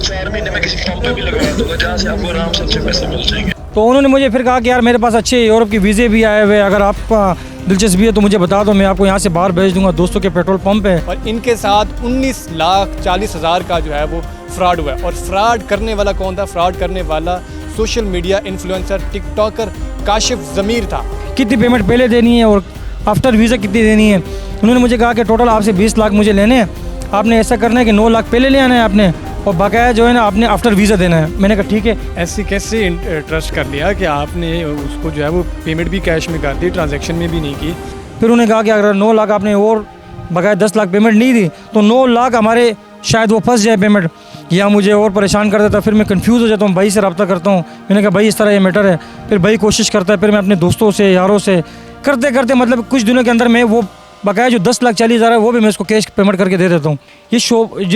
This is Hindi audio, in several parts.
4 महीने में किसी फॉर्म पे भी लगवा दूंगा जहाँ से आपको आराम से अच्छे पैसे मिल जाएंगे। तो उन्होंने मुझे फिर कहा कि यार मेरे पास अच्छे यूरोप के वीज़े भी आए हुए, अगर आपका दिलचस्पी है तो मुझे बता दो, मैं आपको यहाँ से बाहर भेज दूंगा दोस्तों के पेट्रोल पंप है। और इनके साथ 19,40,000 का जो है वो फ्रॉड हुआ है। और फ्रॉड करने वाला कौन था? फ्रॉड करने वाला social media influencer TikToker Kashif Zameer था। कितनी पेमेंट पहले देनी है और आफ्टर वीज़ा कितनी देनी है? उन्होंने मुझे कहा कि टोटल आपसे 20 लाख मुझे लेने हैं, आपने ऐसा करना है कि 9 लाख पहले ले आना है आपने, और बकाया जो है ना आपने आफ्टर वीज़ा देना है। मैंने कहा ठीक है। ऐसे कैसे ट्रस्ट कर लिया कि आपने उसको जो है वो पेमेंट भी कैश में कर दी, ट्रांजैक्शन में भी नहीं की? फिर उन्होंने कहा कि अगर 9 लाख आपने और बकाया 10 लाख पेमेंट नहीं दी तो 9 लाख हमारे शायद वो फंस जाए पेमेंट, या मुझे और परेशान कर देता। फिर मैं कंफ्यूज हो जाता हूँ, भाई से रब्ता करता हूँ। मैंने कहा भाई इस तरह ये मैटर है। फिर भाई कोशिश करता है, फिर मैं अपने दोस्तों से यारों से करते करते मतलब कुछ दिनों के अंदर मैं वो बकाया जो 10,40,000 है वो भी मैं इसको कैश पेमेंट करके दे देता हूँ। ये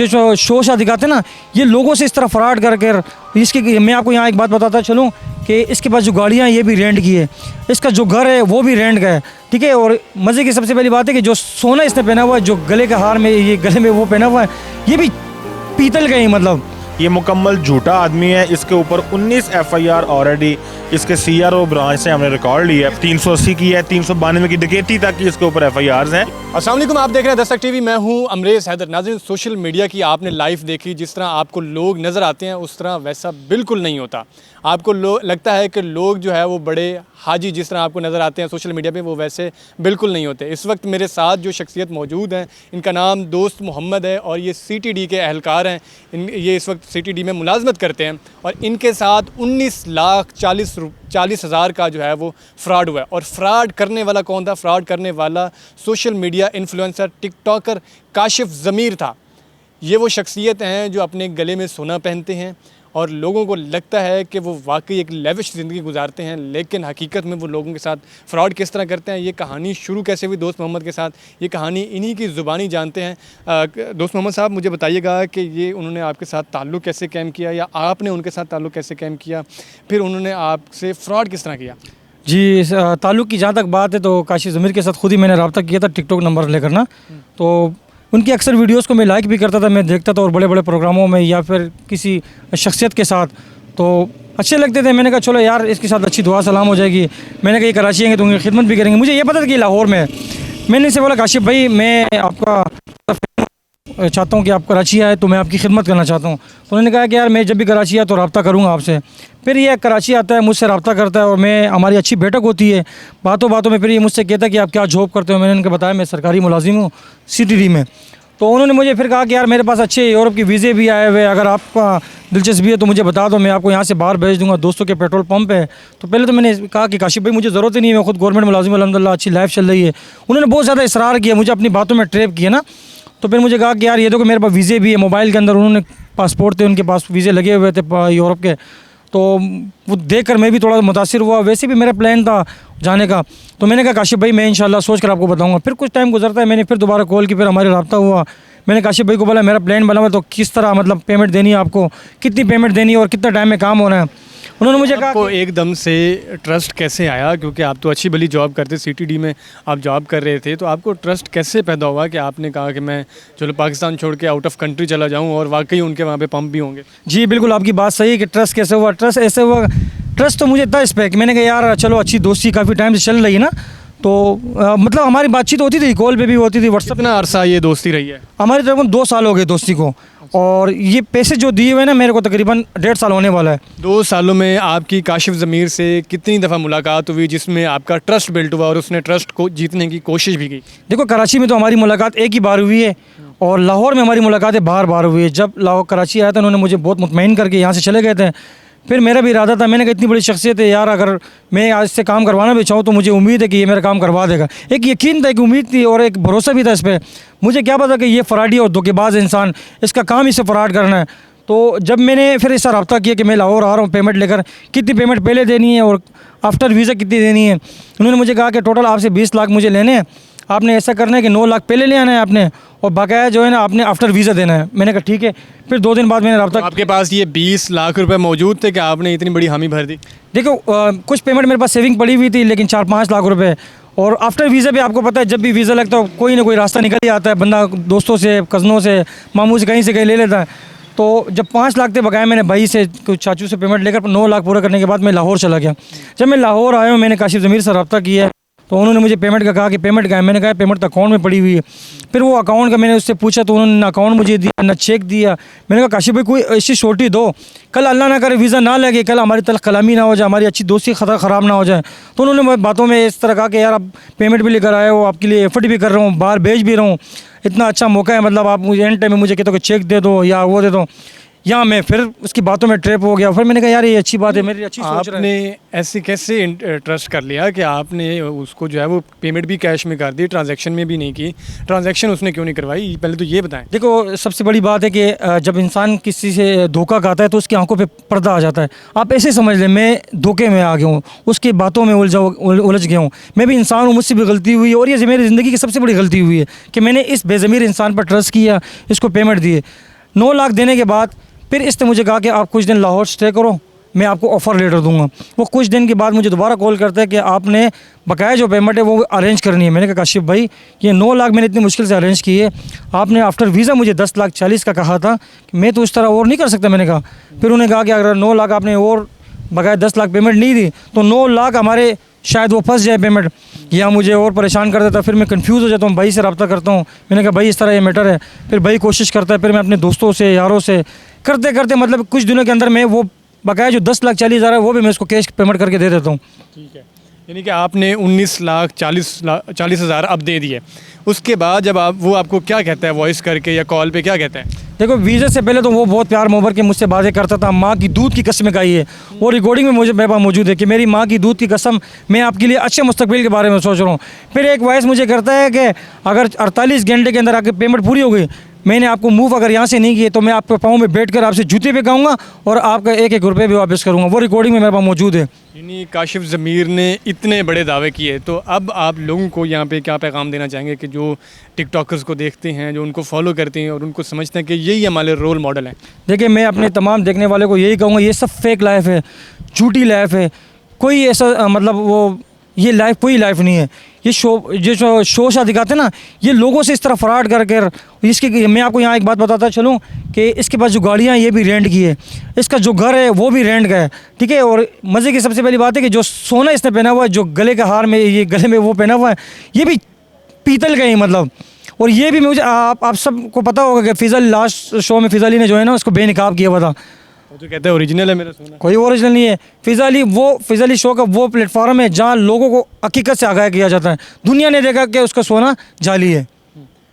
जो शो सा दिखाते हैं ना, ये लोगों से इस तरह फ्रॉड करके इसकी मैं आपको यहाँ एक बात बताता चलूँ कि इसके पास जो गाड़ियाँ हैं ये भी रेंट की है, इसका जो घर है वो भी रेंट का है, ठीक है। और मज़े की सबसे पहली बात है कि जो सोना इसने पहना हुआ है, जो गले का हार में ये गले में वो पहना हुआ है, ये भी पीतल का ही, मतलब ये मुकम्मल झूठा आदमी है। इसके ऊपर 19 FIR ऑलरेडी इसके CRO ब्रांच से हमने रिकॉर्ड लिया है। 380 की है, 392 की डकैती तक की इसके ऊपर FIRs हैं। अस्सलाम वालेकुम, आप देख रहे हैं दस्तक टीवी। मैं हूं अमरेज़ हैदर। नाज़रीन, सोशल मीडिया की आपने लाइव देखी, जिस तरह आपको लोग नज़र आते हैं उस तरह वैसा बिल्कुल नहीं होता। आपको लगता है कि लोग जो है वो बड़े हाजी जिस तरह आपको नज़र आते हैं सोशल मीडिया पे, वो वैसे बिल्कुल नहीं होते। इस वक्त मेरे साथ जो शख्सियत मौजूद हैं, इनका नाम दोस्त मोहम्मद है और ये CTD के अहलकार हैं। ये इस वक्त CTD में मुलाजमत करते हैं और इनके साथ 19,40,000 का जो है वो फ्रॉड हुआ है। और फ्रॉड करने वाला कौन था? फ्रॉड करने वाला social media influencer TikToker Kashif Zameer था। ये वो शख्सियत हैं जो अपने गले में सोना पहनते हैं और लोगों को लगता है कि वो वाकई एक लेविश ज़िंदगी गुजारते हैं, लेकिन हकीकत में वो लोगों के साथ फ़्रॉड किस तरह करते हैं। ये कहानी शुरू कैसे हुई दोस्त मोहम्मद के साथ, ये कहानी इन्हीं की ज़ुबानी जानते हैं। दोस्त मोहम्मद साहब, मुझे बताइएगा कि ये उन्होंने आपके साथ ताल्लुक़ कैसे कायम किया, या आपने उनके साथ ताल्लुक़ कैसे कायम किया, फिर उन्होंने आपसे फ़्रॉड किस तरह किया? जी, ताल्लुक़ की जहाँ तक बात है तो काशिफ ज़मीर के साथ खुद ही मैंने रब्ता किया था टिकटॉक नंबर लेकर ना। तो उनकी अक्सर वीडियोस को मैं लाइक भी करता था, मैं देखता था, और बड़े बड़े प्रोग्रामों में या फिर किसी शख्सियत के साथ तो अच्छे लगते थे। मैंने कहा चलो यार इसके साथ अच्छी दुआ सलाम हो जाएगी। मैंने कहा ये कराची आएंगे तो उनकी खिदमत भी करेंगे। मुझे ये पता था कि लाहौर में है। मैंने इनसे बोला काशिफ भाई मैं आपका चाहता हूँ कि आप कराची आए तो मैं आपकी खिदमत करना चाहता हूँ। तो उन्होंने कहा कि यार मैं जब भी कराची आया तो रब्ता करूँगा आपसे। फिर ये कराची आता है, मुझसे रब्ता करता है और मैं हमारी अच्छी बैठक होती है। बातों बातों में फिर ये मुझसे कहता है कि आप क्या जॉब करते हो। मैंने उनको बताया मैं सरकारी मुलाजिम हूँ CTD में। तो उन्होंने मुझे फिर कहा कि यार मेरे पास अच्छे यूरोप के वीज़े भी आए हुए, अगर आपका दिलचस्पी है तो मुझे बता दो, मैं आपको यहाँ से बाहर भेज दूंगा दोस्तों के पेट्रोल पंप है। तो पहले तो मैंने कहा कि काशिफ भाई मुझे ज़रूरत ही नहीं है, मैं खुद गवर्नमेंट मुलाजिम अल्हम्दुलिल्लाह, अच्छी लाइफ चल रही है। उन्होंने बहुत ज़्यादा इसरार किया, मुझे अपनी बातों में ट्रैप किया ना। तो फिर मुझे कहा कि यार ये देखो मेरे पास वीज़े भी है, मोबाइल के अंदर उन्होंने पासपोर्ट थे, उनके पास वीज़े लगे हुए थे यूरोप के। तो वो देखकर मैं भी थोड़ा मुतासिर हुआ। वैसे भी मेरा प्लान था जाने का। तो मैंने कहा काशिफ भाई मैं इंशाल्लाह सोच कर आपको बताऊंगा। फिर कुछ टाइम गुजरता है, मैंने फिर दोबारा कॉल की, फिर हमारे रब्ता हुआ। मैंने काशिफ भाई को बोला मेरा प्लान बना हुआ तो किस तरह मतलब पेमेंट देनी है आपको, कितनी पेमेंट देनी है और कितना टाइम में काम होना है। उन्होंने मुझे कहा आपको एकदम से ट्रस्ट कैसे आया? क्योंकि आप तो अच्छी भली जॉब करते, CTD में आप जॉब कर रहे थे, तो आपको ट्रस्ट कैसे पैदा हुआ कि आपने कहा कि मैं चलो पाकिस्तान छोड़ के आउट ऑफ कंट्री चला जाऊं और वाकई उनके वहाँ पे पंप भी होंगे? जी बिल्कुल, आपकी बात सही है कि ट्रस्ट कैसे हुआ। ट्रस्ट ऐसे हुआ, ट्रस्ट तो मुझे था इस पर कि मैंने कहा यार चलो अच्छी दोस्ती काफ़ी टाइम से चल रही है ना। तो मतलब हमारी बातचीत होती थी, कॉल पे भी होती थी, व्हाट्सएप। कितना अरसा ये दोस्ती रही है? हमारी तकरीबन 2 साल हो गए दोस्ती को। और ये पैसे जो दिए हुए ना मेरे को तकरीबन 1.5 साल होने वाला है। 2 सालों में आपकी काशिफ ज़मीर से कितनी दफ़ा मुलाकात हुई जिसमें आपका ट्रस्ट बिल्ड हुआ और उसने ट्रस्ट को जीतने की कोशिश भी की? देखो कराची में तो हमारी मुलाकात एक ही बार हुई है और लाहौर में हमारी मुलाकातें बार बार हुई है। जब लाहौर कराची आया था उन्होंने मुझे बहुत मुतमईन करके यहाँ से चले गए थे। फिर मेरा भी इरादा था, मैंने कहा इतनी बड़ी शख्सियत है यार, अगर मैं आज से काम करवाना भी चाहूँ तो मुझे उम्मीद है कि ये मेरा काम करवा देगा। एक यकीन था, एक उम्मीद थी और एक भरोसा भी था इस पर। मुझे क्या पता कि ये फ़राडी और धोखेबाज इंसान, इसका काम इसे फ़राड करना है। तो जब मैंने फिर इससे रब्ता किया कि मैं लाहौर आ रहा हूँ पेमेंट लेकर, कितनी पेमेंट पहले देनी है और आफ्टर वीज़ा कितनी देनी है, उन्होंने मुझे कहा कि टोटल आपसे 20 लाख मुझे लेने हैं, आपने ऐसा करना है कि 9 लाख पहले ले आना है आपने, और बकाया जो है ना आपने आफ्टर वीज़ा देना है। मैंने कहा ठीक है। फिर 2 दिन बाद मैंने रब्ता। तो आपके पास ये 20 लाख रुपए मौजूद थे कि आपने इतनी बड़ी हामी भर दी? देखो कुछ पेमेंट मेरे पास सेविंग पड़ी हुई थी, लेकिन 4-5 लाख रुपए। और आफ्टर वीज़ा भी आपको पता है जब भी वीज़ा लगता है कोई ना कोई रास्ता निकल ही आता है, बंदा दोस्तों से, कज़नों से, मामू से कहीं ले लेता है। तो जब 5 लाख थे बकाया, मैंने भाई से कुछ चाचू से पेमेंट लेकर 9 लाख पूरा करने के बाद मैं लाहौर चला गया। जब मैं लाहौर आया हूँ, मैंने काशिफ ज़मीर से रब्ता किया, तो उन्होंने मुझे पेमेंट का कहा कि पेमेंट का है। मैंने कहा पेमेंट तो अकाउंट में पड़ी हुई है। फिर वो अकाउंट का मैंने उससे पूछा तो उन्होंने ना अकाउंट मुझे दिया ना चेक दिया। मैंने कहा काशिफ भाई कोई ऐसी छोटी दो, कल अल्लाह ना करे वीज़ा ना लगे, कल हमारी तल कलामी ना हो जाए, हमारी अच्छी दोस्ती ख़राब ना हो जाए। तो उन्होंने बातों में इस तरह कहा कि यार आप पेमेंट भी लेकर आए हो, आपके लिए एफर्ट भी कर रहा हूँ, बाहर भेज भी रहा हूँ, इतना अच्छा मौका है, मतलब आप मुझे एंड टाइम में मुझे कहते हो कि चेक दे दो या वो दे दो। यहाँ मैं फिर उसकी बातों में ट्रैप हो गया। फिर मैंने कहा यार ये अच्छी बात है, मेरी अच्छी सोच रहा है। आपने ऐसे कैसे ट्रस्ट कर लिया कि आपने उसको जो है वो पेमेंट भी कैश में कर दी, ट्रांजैक्शन में भी नहीं की? ट्रांजैक्शन उसने क्यों नहीं करवाई, पहले तो ये बताएं। देखो सबसे बड़ी बात है कि जब इंसान किसी से धोखा खाता है तो उसकी आंखों पे पर्दा आ जाता है। आप ऐसे समझ लें मैं धोखे में आ गया हूँ, उसकी बातों में उलझ गया हूँ। मैं भी इंसान हूँ, मुझसे भी गलती हुई, और ये मेरी ज़िंदगी की सबसे बड़ी गलती हुई है कि मैंने इस बेज़मीर इंसान पर ट्रस्ट किया, इसको पेमेंट दिए। 9 लाख देने के बाद फिर इसने मुझे कहा कि आप कुछ दिन लाहौर स्टे करो, मैं आपको ऑफ़र लेटर दूंगा। वो कुछ दिन के बाद मुझे दोबारा कॉल करता है कि आपने बकाया जो पेमेंट है वो अरेंज करनी है। मैंने कहा काशिफ भाई ये 9 लाख मैंने इतनी मुश्किल से अरेंज की है, आपने आफ्टर वीज़ा मुझे 10,40,000 का कहा था, मैं तो इस तरह और नहीं कर सकता। मैंने कहा, फिर उन्होंने कहा कि अगर 9 लाख आपने और बकाया 10 लाख पेमेंट नहीं दी तो 9 लाख हमारे शायद वो फंस जाए पेमेंट, या मुझे और परेशान कर देता। फिर मैं कंफ्यूज हो जाता हूँ, भाई से रब्ता करता हूँ। मैंने कहा भाई इस तरह ये मैटर है। फिर भाई कोशिश करता है, फिर मैं अपने दोस्तों से यारों से करते करते मतलब कुछ दिनों के अंदर मैं वो बकाया जो 10,40,000 है वो भी मैं उसको कैश पेमेंट करके दे देता हूँ। ठीक है, यानी कि आपने 19,40,000 अब दे दिए। उसके बाद जब आप वो आपको क्या कहता है वॉइस करके या कॉल पे क्या कहता है? देखो वीज़ा से पहले तो वो बहुत प्यार मोहब्बत के मुझसे बातें करता था, माँ की दूध की कसम खाई है, वो रिकॉर्डिंग में मुझे बेबा मौजूद है कि मेरी माँ की दूध की कसम, मैं आपके लिए अच्छे मुस्तकबिल के बारे में सोच रहा हूँ। फिर एक वॉइस मुझे करता है कि अगर 48 घंटे के अंदर आपकी पेमेंट पूरी हो गई, मैंने आपको मूव अगर यहाँ से नहीं किए तो मैं आपके पाँव में बैठकर आपसे जूते पे खाऊंगा और आपका 1-1 रुपये भी वापस करूँगा। वो रिकॉर्डिंग में मेरे पास मौजूद है। यानी काशिफ ज़मीर ने इतने बड़े दावे किए, तो अब आप लोगों को यहाँ पे क्या पैगाम देना चाहेंगे कि जो टिकटॉकर्स को देखते हैं, जो उनको फॉलो करते हैं और उनको समझते हैं कि यही हमारे रोल मॉडल हैं? देखिए मैं अपने तमाम देखने वाले को यही कहूँगा, ये सब फेक लाइफ है, झूठी लाइफ है। कोई ऐसा मतलब वो ये लाइफ कोई लाइफ नहीं है। ये शो सा दिखाते हैं ना, ये लोगों से इस तरह फ्रॉड करके इसके मैं आपको यहाँ एक बात बताता चलूँ कि इसके पास जो गाड़ियाँ ये भी रेंट की है, इसका जो घर है वो भी रेंट का है, ठीक है। और मज़े की सबसे पहली बात है कि जो सोना इसने पहना हुआ है, जो गले का हार में ये गले में वो पहना हुआ है, ये भी पीतल का ही मतलब। और ये भी मुझे आप सबको पता होगा कि फ़िज़ा लास्ट शो में फ़िज़ा अली ने जो है ना उसको बेनकाब किया हुआ था। वो तो कहते हैं ओरिजिनल है मेरा सोना। कोई ओरिजिनल नहीं है। फ़िज़ा अली शो का वो प्लेटफॉर्म है जहाँ लोगों को हकीकत से आगाह किया जाता है। दुनिया ने देखा कि उसका सोना जाली है।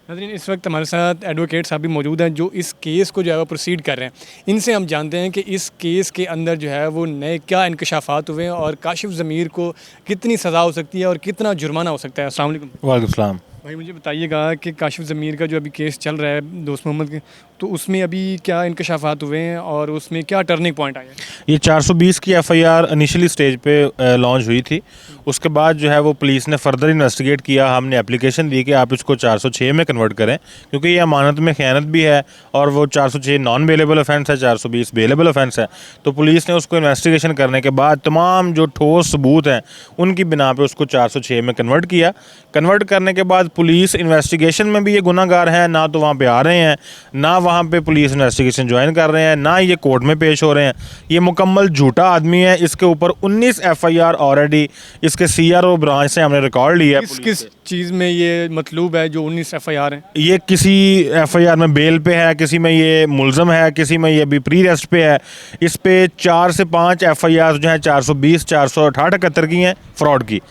नाज़रीन, इस वक्त हमारे साथ एडवोकेट साहब भी मौजूद हैं जो इस केस को जो है वो प्रोसीड कर रहे हैं। इनसे हम जानते हैं कि इस केस के अंदर जो है वो नए क्या इंकशाफात हुए हैं और काशिफ ज़मीर को कितनी सज़ा हो सकती है और कितना जुर्माना हो सकता है। अस्सलाम वालेकुम। वालेकुम सलाम। भाई मुझे बताइएगा कि काशिफ ज़मीर का जो अभी केस चल रहा है दोस्त मोहम्मद के, तो उसमें अभी क्या इंकशाफात हुए हैं और उसमें क्या टर्निंग पॉइंट आया? ये 420 की एफआईआर इनिशियली स्टेज पे लॉन्च हुई थी। उसके बाद जो है वो पुलिस ने फर्दर इन्वेस्टिगेट किया। हमने एप्लीकेशन दी कि आप इसको 406 में कन्वर्ट करें क्योंकि ये अमानत में ख़यानत भी है और वो 406 नॉन बेलेबल ऑफेंस है, 420 बेलेबल ऑफेंस है। तो पुलिस ने उसको इन्वेस्टिगेशन करने के बाद तमाम जो ठोस सबूत हैं उनकी बिना पे उसको 406 में कन्वर्ट किया। कन्वर्ट करने के बाद पुलिस इन्वेस्टिगेशन में भी ये गुनाहगार हैं, ना तो वहाँ पे आ रहे हैं, ना वहाँ पे पुलिस इन्वेस्टिगेशन ज्वाइन कर रहे हैं, ना ये कोर्ट में पेश हो रहे हैं। ये मुकम्मल झूठा आदमी है। इसके ऊपर 19 एफआईआर ऑलरेडी इसके सीआरओ ब्रांच से हमने रिकॉर्ड लिया है। किस चीज़ में ये मतलूब है जो 19 एफआईआर हैं? ये किसी एफआईआर में बेल पे है, किसी में ये मुलज़म है, किसी में ये भी प्री रेस्ट पे है। इस पे 4 से 5 एफआईआर जो हैं 420, 468, 71 की हैं फ्रॉड की,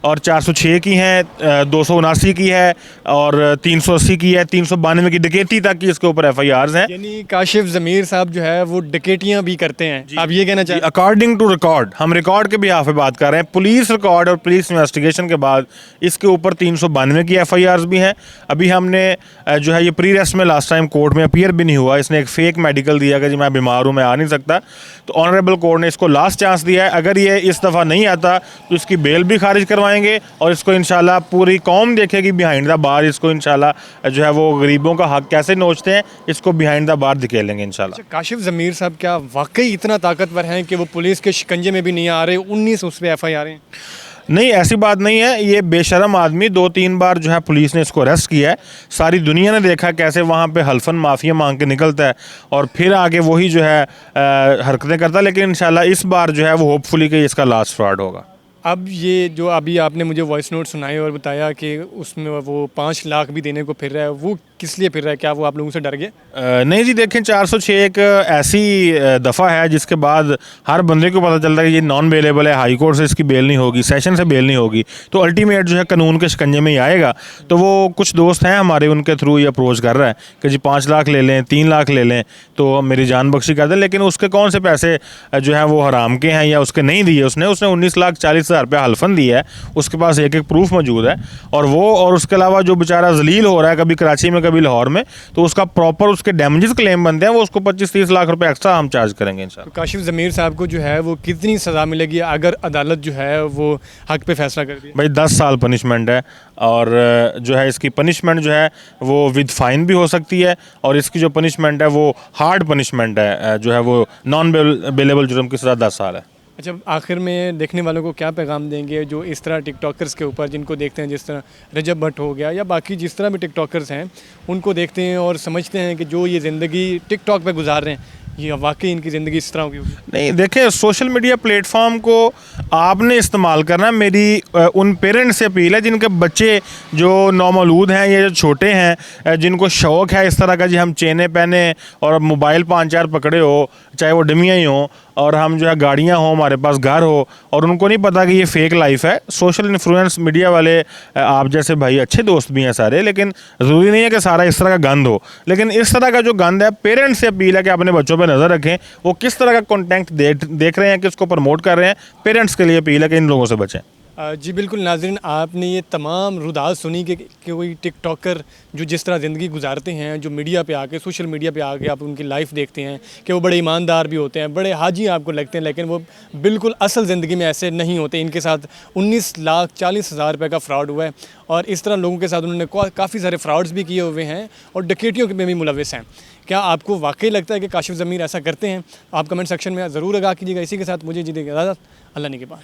और 406 की हैं, 279 की है और 380 की है, 392 की डकैती तक की इसके ऊपर एफआईआर्स हैं। यानी काशिफ ज़मीर साहब जो है वो डकैतियाँ भी करते हैं, आप ये कहना चाहिए? अकॉर्डिंग टू रिकॉर्ड, हम रिकॉर्ड के बिहाफ पे बात कर रहे हैं। पुलिस रिकॉर्ड और पुलिस इन्वेस्टिगेशन के बाद इसके ऊपर 392 की एफआईआर्स भी हैं। अभी हमने जो है ये प्री रेस्ट में लास्ट टाइम कोर्ट में अपीयर भी नहीं हुआ, इसने एक फेक मेडिकल दिया कि जी मैं बीमार हूँ, मैं आ नहीं सकता। तो ऑनरेबल कोर्ट ने इसको लास्ट चांस दिया है। अगर ये इस दफ़ा नहीं आता तो इसकी बेल भी खारिज करवाएंगे और इसको इंशाल्लाह पूरी कौम देखेगी बिहाइंड द बार। इसको इंशाल्लाह जो है वो गरीबों का हक कैसे नोचते हैं इसको बिहाइंड द बार दिखेलेंगे इंशाल्लाह। काशिफ ज़मीर साहब क्या वाकई इतना ताकतवर हैं कि वो पुलिस के शिकंजे में भी नहीं आ रहे? 19 उस पर एफआईआर हैं। नहीं, ऐसी बात नहीं है। ये बेशरम आदमी 2-3 बार जो है पुलिस ने इसको अरेस्ट किया है। सारी दुनिया ने देखा कैसे वहाँ पे हल्फन माफिया मांग के निकलता है और फिर आगे वही जो है हरकतें करता है। लेकिन इंशाल्लाह इस बार जो है वो होपफुली कि इसका लास्ट फ्रॉड होगा। अब ये जो अभी आपने मुझे वॉइस नोट सुनाए और बताया कि उसमें वो 5 लाख भी देने को फिर रहा है, वो किस लिए फिर रहा है? क्या वो आप लोगों से डर गए? नहीं जी, देखें 406 एक ऐसी दफ़ा है जिसके बाद हर बंदे को पता चलता है कि ये नॉन बेलेबल है, हाई कोर्ट से इसकी बेल नहीं होगी, सेशन से बेल नहीं होगी, तो अल्टीमेट जो है कानून के शिकंजे में ही आएगा। तो वो कुछ दोस्त हैं हमारे, उनके थ्रू ये अप्रोच कर रहा है कि जी 5 लाख ले लें, 3 लाख ले लें तो मेरी जान बख्शी कर दें। लेकिन उसके कौन से पैसे जो हैं वो हराम के हैं या उसके नहीं दिए उसने 19,40,000 रुपया हल्फन दिया है, उसके पास एक प्रूफ मौजूद है। और वो और उसके अलावा जो बेचारा जलील हो रहा है कभी कराची में कभी लाहौर में, तो उसका प्रॉपर उसके डैमेजेस क्लेम बनते हैं, वो उसको 25-30 लाख रुपए एक्स्ट्रा हम चार्ज करेंगे इंशाल्लाह। तो काशिफ ज़मीर साहब को जो है वो कितनी सज़ा मिलेगी अगर अदालत जो है वो हक पे फैसला कर दी? भाई 10 साल पनिशमेंट है और जो है इसकी पनिशमेंट जो है वो विद फाइन भी हो सकती है और इसकी जो पनिशमेंट है वो हार्ड पनिशमेंट है, जो है वो नॉन बेलेबल जुर्म की सज़ा 10 साल है। अच्छा, आखिर में देखने वालों को क्या पैगाम देंगे जो इस तरह टिकटॉकर्स के ऊपर, जिनको देखते हैं, जिस तरह रजब भट्ट हो गया या बाकी जिस तरह भी टिकटॉकर्स हैं, उनको देखते हैं और समझते हैं कि जो ये ज़िंदगी टिकटॉक पे गुजार रहे हैं ये वाकई इनकी ज़िंदगी इस तरह की होगी? नहीं, देखें सोशल मीडिया प्लेटफॉर्म को आपने इस्तेमाल करना है। मेरी उन पेरेंट्स से अपील है जिनके बच्चे जो नौमौलूद हैं या जो छोटे हैं, जिनको शौक़ है इस तरह का जी हम चेनें पहने और मोबाइल 5-4 पकड़े हो, चाहे वो डमियाँ ही हों, और हम जो है गाड़ियाँ हों, हमारे पास घर हो, और उनको नहीं पता कि ये फेक लाइफ है। सोशल इन्फ्लुएंस मीडिया वाले आप जैसे भाई अच्छे दोस्त भी हैं सारे, लेकिन ज़रूरी नहीं है कि सारा इस तरह का गंद हो। लेकिन इस तरह का जो गंद है, पेरेंट्स से अपील है कि अपने बच्चों पर नज़र रखें, वो किस तरह का कंटेंट देख रहे हैं, किसको प्रमोट कर रहे हैं। पेरेंट्स के लिए अपील है कि इन लोगों से बचें। जी बिल्कुल नाज़रीन, आपने ये तमाम रुदात सुनी कि कोई टिकटॉकर जो जिस तरह ज़िंदगी गुजारते हैं, जो मीडिया पे आके, सोशल मीडिया पे आके आप उनकी लाइफ देखते हैं कि वो बड़े ईमानदार भी होते हैं, बड़े हाजी आपको लगते हैं, लेकिन वो बिल्कुल असल ज़िंदगी में ऐसे नहीं होते। इनके साथ 19,40,000 रुपये का फ्रॉड हुआ है और इस तरह लोगों के साथ उन्होंने काफ़ी सारे फ्रॉड्स भी किए हुए हैं और डकैतियों में भी मुलविस हैं। क्या आपको वाकई लगता है कि काशिफ ज़मीर ऐसा करते हैं? आप कमेंट सेक्शन में ज़रूर आगाह कीजिएगा। इसी के साथ मुझे जी देगा इजाज़त। अल्लाह ने के बाद।